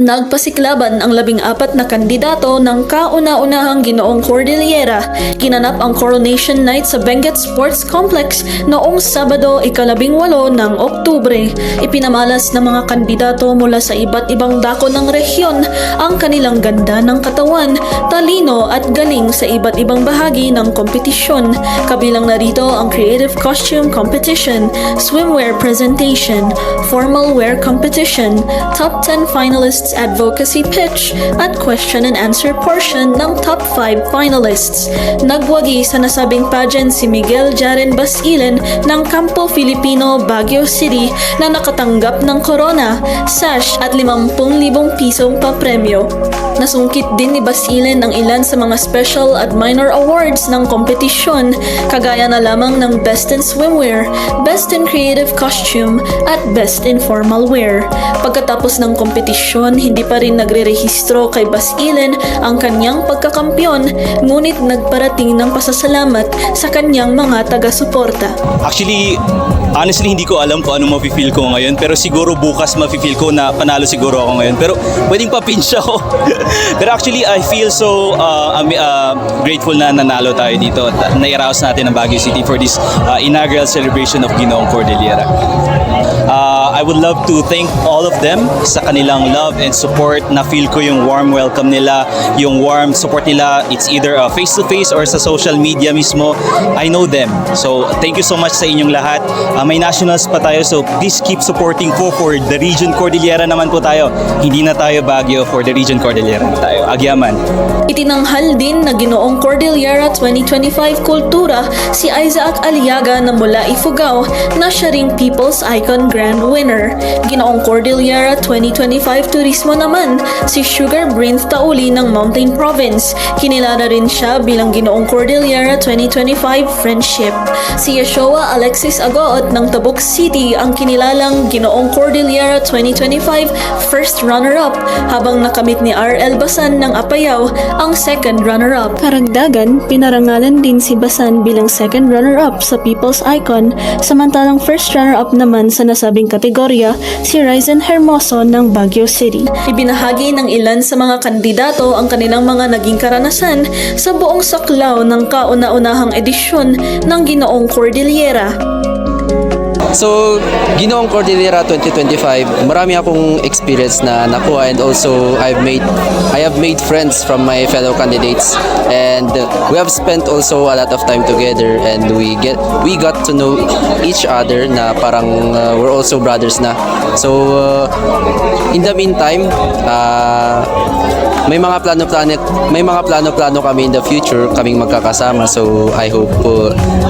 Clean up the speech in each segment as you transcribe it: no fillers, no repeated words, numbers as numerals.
Nagpasiklaban ang 14 na kandidato ng kauna-unahang Ginoong Cordillera. Ginanap ang Coronation Night sa Benguet Sports Complex noong Sabado, ika-18 ng Oktubre. Ipinamalas ng mga kandidato mula sa iba't ibang dako ng rehiyon ang kanilang ganda ng katawan, talino at galing sa iba't ibang bahagi ng kompetisyon. Kabilang narito ang Creative Costume Competition, Swimwear Presentation, Formal Wear Competition, Top 10 Finalists Advocacy Pitch at Question and Answer portion ng Top 5 Finalists. Nagwagi sa nasabing pageant si Miguel Jaren Basilen ng Campo Filipino, Baguio City na nakatanggap ng corona, sash at 50,000 pisong papremyo. Nasungkit din ni Basilen ang ilan sa mga special at minor awards ng kompetisyon, kagaya na lamang ng Best in Swimwear, Best in Creative Costume at Best in Formal Wear. Pagkatapos ng kompetisyon, hindi pa rin nagre-rehistro kay Basilen ang kanyang pagkakampyon, ngunit nagparating ng pasasalamat sa kanyang mga taga-suporta. Actually, honestly, hindi ko alam kung ano mafe-feel ko ngayon, pero siguro bukas mafe-feel ko na panalo siguro ako ngayon. Pero pwedeng pa-pinch ako. Pero actually, I feel so grateful na nanalo tayo dito at na-arouse natin ang Baguio City for this inaugural celebration of Ginoong Cordillera. I would love to thank all of them sa kanilang love and support. Na-feel ko yung warm welcome nila, yung warm support nila. It's either face-to-face or sa social media mismo. I know them. So, thank you so much sa inyong lahat. May nationals pa tayo, so please keep supporting po for the Region Cordillera naman po tayo. Hindi na tayo Baguio, for the Region Cordillera na tayo. Agyaman. Itinanghal din na Ginoong Cordillera 2025 Kultura si Isaac Aliaga na mula Ifugao na siya ring People's Icon Grand Winner. Ginoong Cordillera 2025 Turismo naman si Sugar Brinth Tauli ng Mountain Province. Kinilala rin siya bilang Ginoong Cordillera 2025 Friendship. Si Yeshua Alexis Agoot ng Tabuk City ang kinilalang Ginoong Cordillera 2025 First Runner-Up, habang nakamit ni R.L. Basan ng Apayao ang Second Runner-Up. Karagdagan, pinarangalan din si Basan bilang Second Runner-Up sa People's Icon, samantalang First Runner-Up naman sa nasabing kategorya si Ryzen Hermoso ng Baguio City. Ibinahagi ng ilan sa mga kandidato ang kanilang mga naging karanasan sa buong saklaw ng kauna-unahang edisyon ng Ginoong Cordillera. So, Ginoong Cordillera 2025, marami akong experience na nakuha, and also I have made friends from my fellow candidates, and we have spent also a lot of time together, and we got to know each other na parang we're also brothers na. So, in the meantime, may mga plano kami in the future, kaming magkakasama. So I hope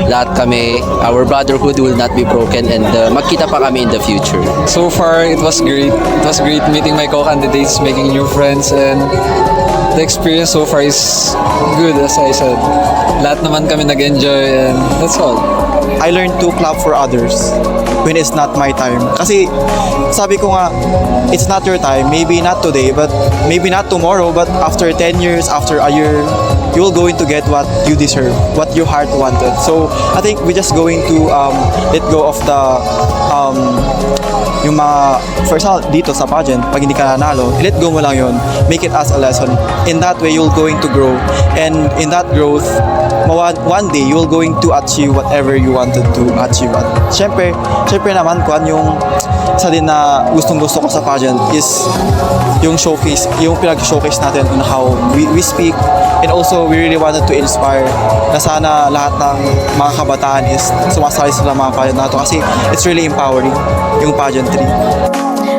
lahat kami, our brotherhood will not be broken, and magkita pa kami in the future. So far, it was great. It was great meeting my co-candidates, making new friends, and the experience so far is good, as I said. Lahat naman kami nag-enjoy, and that's all. I learned to clap for others when it's not my time. Kasi sabi ko nga, it's not your time. Maybe not today, but maybe not tomorrow, but after 10 years, after a year, you'll going to get what you deserve, what your heart wanted. So I think we're just going to let go of the yung mga, for example, dito sa pageant, pag hindi ka nanalo, let go mo lang yun. Make it as a lesson. In that way, you're going to grow. And in that growth, one day, you're going to achieve whatever you wanted to achieve. At syempre naman, kuan yung isa din na gustong-gusto ko sa pageant is yung showcase, yung pinag-showcase natin on how we speak. And also, we really wanted to inspire na sana lahat ng mga kabataan is sumasali sa mga pageant na ito, kasi it's really empowering yung pageantry.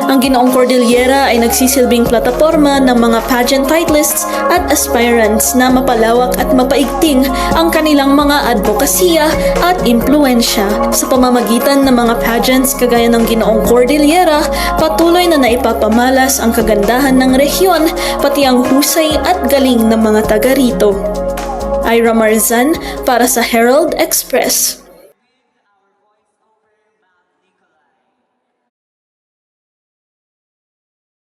Ang Ginoong Cordillera ay nagsisilbing plataporma ng mga pageant titleists at aspirants na mapalawak at mapaigting ang kanilang mga advokasya at impluensya. Sa pamamagitan ng mga pageants kagaya ng Ginoong Cordillera, patuloy na naipapamalas ang kagandahan ng rehiyon, pati ang husay at galing ng mga taga rito. Ira Marzan para sa Herald Express.